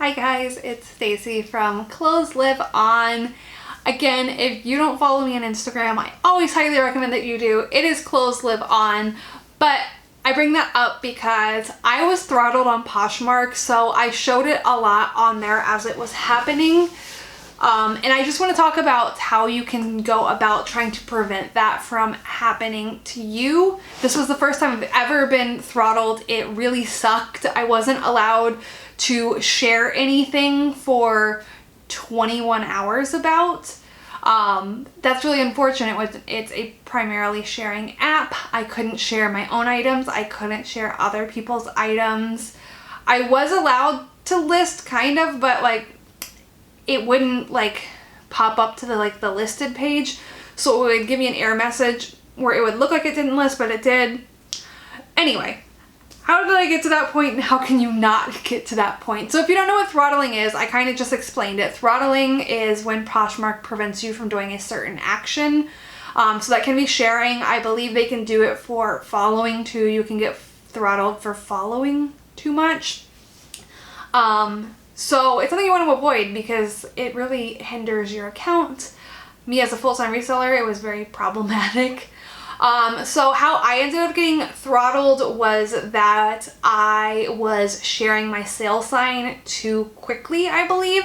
Hi guys, it's Stacy from Clothes Live On. Again, if you don't follow me on Instagram, I always highly recommend that you do. It is Clothes Live On, but I bring that up because I was throttled on Poshmark, so I showed it a lot on there as it was happening. And I just want to talk about how you can go about trying to prevent that from happening to you. This was the first time I've ever been throttled. It really sucked. I wasn't allowed to share anything for 21 hours about. That's really unfortunate. It's a primarily sharing app. I couldn't share my own items. I couldn't share other people's items. I was allowed to list kind of, but like it wouldn't like pop up to the listed page. So it would give me an error message where it would look like it didn't list, but it did. Anyway, how did I get to that point and how can you not get to that point? So if you don't know what throttling is, I kind of just explained it. Throttling is when Poshmark prevents you from doing a certain action. So that can be sharing. I believe they can do it for following too. You can get throttled for following too much. So it's something you want to avoid because it really hinders your account. Me as a full-time reseller, it was very problematic. So how I ended up getting throttled was that I was sharing my sale sign too quickly, I believe.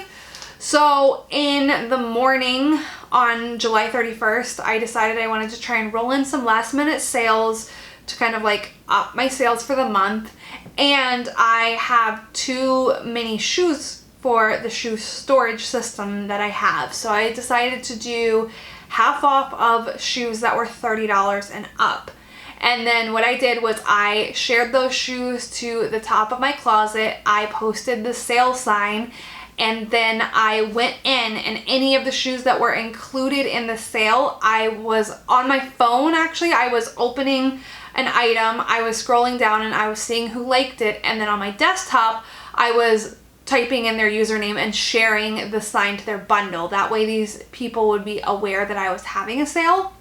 So in the morning on July 31st, I decided I wanted to try and roll in some last minute sales to kind of like up my sales for the month. And I have too many shoes for the shoe storage system that I have. So I decided to do half off of shoes that were $30 and up. And then what I did was I shared those shoes to the top of my closet. I posted the sale sign, and then I went in, and any of the shoes that were included in the sale, I was on my phone actually. I was opening an item, I was scrolling down and I was seeing who liked it, and then on my desktop I was typing in their username and sharing the sign to their bundle. That way these people would be aware that I was having a sale.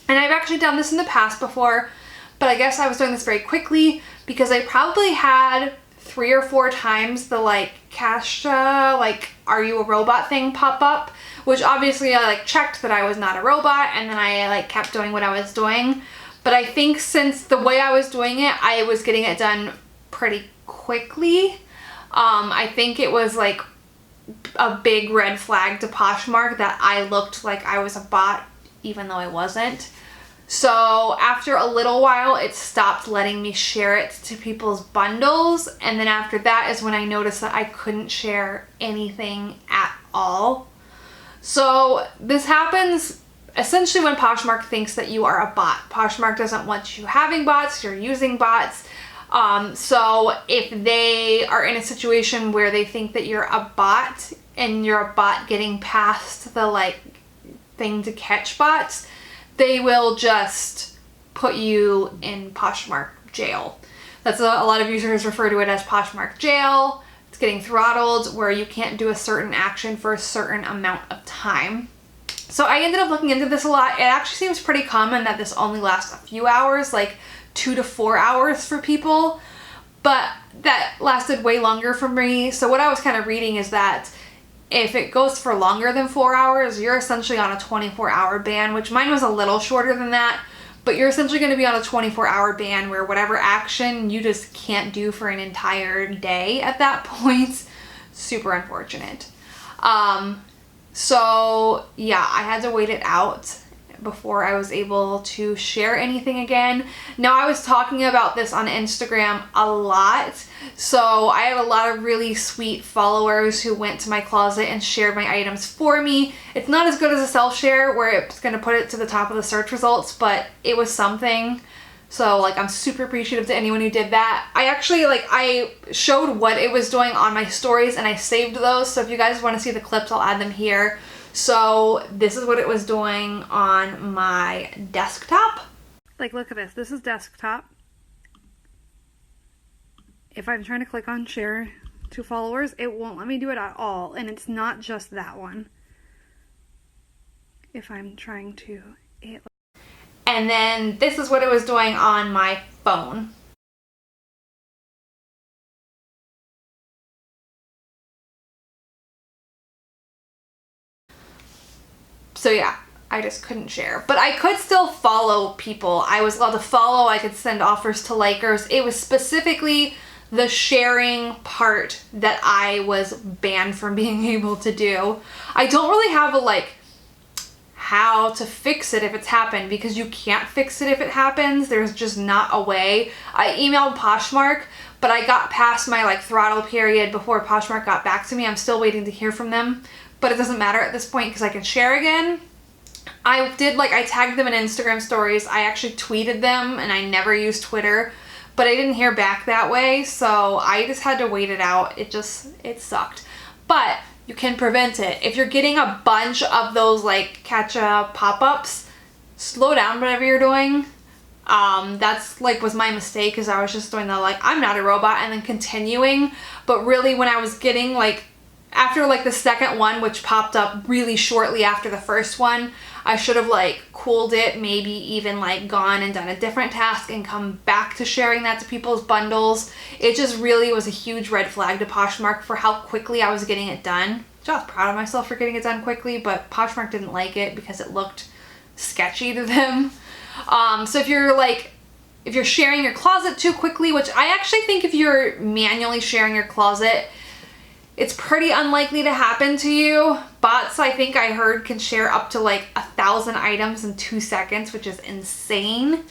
And I've actually done this in the past before, but I guess I was doing this very quickly because I probably had 3 or 4 times the like Kasha, like are you a robot thing pop up, which obviously I like checked that I was not a robot, and then I like kept doing what I was doing. But I think since the way I was doing it, I was getting it done pretty quickly. I think it was like a big red flag to Poshmark that I looked like I was a bot, even though I wasn't. So after a little while, it stopped letting me share it to people's bundles. And then after that is when I noticed that I couldn't share anything at all. So this happens essentially when Poshmark thinks that you are a bot. Poshmark doesn't want you having bots, you're using bots. So if they are in a situation where they think that you're a bot and you're a bot getting past the like thing to catch bots, they will just put you in Poshmark jail. That's a lot of users refer to it as Poshmark jail. It's getting throttled where you can't do a certain action for a certain amount of time. So I ended up looking into this a lot. It actually seems pretty common that this only lasts a few hours, like 2 to 4 hours for people, but that lasted way longer for me. So what I was kind of reading is that if it goes for longer than 4 hours, you're essentially on a 24-hour ban, which mine was a little shorter than that, but you're essentially going to be on a 24-hour ban where whatever action you just can't do for an entire day at that point. Super unfortunate. So yeah, I had to wait it out before I was able to share anything again. Now, I was talking about this on Instagram a lot, so I have a lot of really sweet followers who went to my closet and shared my items for me. It's not as good as a self-share where it's going to put it to the top of the search results, but it was something. So like I'm super appreciative to anyone who did that. I actually I showed what it was doing on my stories and I saved those, so if you guys want to see the clips, I'll add them here. So this is what it was doing on my desktop. Like, look at this. This is desktop. If I'm trying to click on share to followers, it won't let me do it at all. And it's not just that one. If I'm trying to... And then this is what it was doing on my phone. So yeah, I just couldn't share. But I could still follow people. I was allowed to follow. I could send offers to likers. It was specifically the sharing part that I was banned from being able to do. I don't really have a like how to fix it if it's happened, because you can't fix it if it happens. There's just not a way. I emailed Poshmark, but I got past my like throttle period before Poshmark got back to me. I'm still waiting to hear from them, but it doesn't matter at this point because I can share again. I tagged them in Instagram stories. I actually tweeted them, and I never used Twitter, but I didn't hear back that way. So I just had to wait it out. It sucked, but you can prevent it. If you're getting a bunch of those like catch-up pop-ups, slow down whatever you're doing. That's like was my mistake, because I was just doing the like, I'm not a robot, and then continuing. But really when I was getting like, after like the second one, which popped up really shortly after the first one, I should have like cooled it, maybe even like gone and done a different task and come back to sharing that to people's bundles. It just really was a huge red flag to Poshmark for how quickly I was getting it done. So I was proud of myself for getting it done quickly, but Poshmark didn't like it because it looked sketchy to them. So if you're sharing your closet too quickly, which I actually think if you're manually sharing your closet, it's pretty unlikely to happen to you. Bots, I think I heard, can share up to like 1,000 items in 2 seconds, which is insane.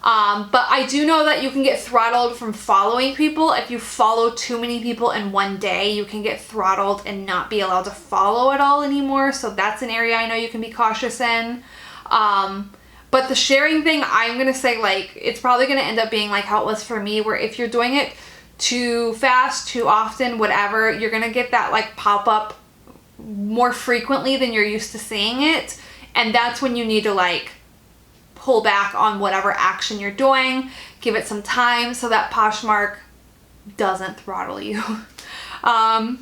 But I do know that you can get throttled from following people. If you follow too many people in one day, you can get throttled and not be allowed to follow at all anymore. So that's an area I know you can be cautious in. But the sharing thing, I'm gonna say like, it's probably gonna end up being like how it was for me, where if you're doing it too fast, too often, whatever, you're gonna get that like pop-up more frequently than you're used to seeing it. And that's when you need to like pull back on whatever action you're doing, give it some time so that Poshmark doesn't throttle you. I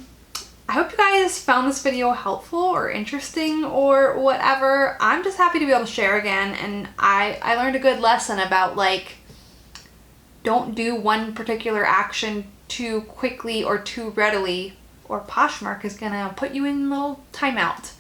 hope you guys found this video helpful or interesting or whatever. I'm just happy to be able to share again, and I learned a good lesson about like, don't do one particular action too quickly or too readily, or Poshmark is gonna put you in a little timeout.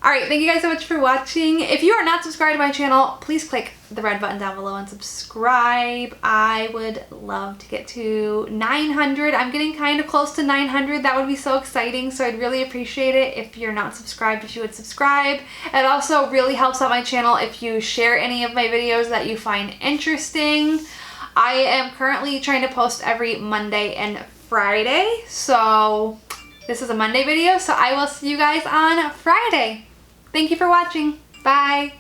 Alright, thank you guys so much for watching. If you are not subscribed to my channel, please click the red button down below and subscribe. I would love to get to 900. I'm getting kind of close to 900. That would be so exciting, so I'd really appreciate it if you're not subscribed, if you would subscribe. It also really helps out my channel if you share any of my videos that you find interesting. I am currently trying to post every Monday and Friday, so this is a Monday video, so I will see you guys on Friday. Thank you for watching. Bye.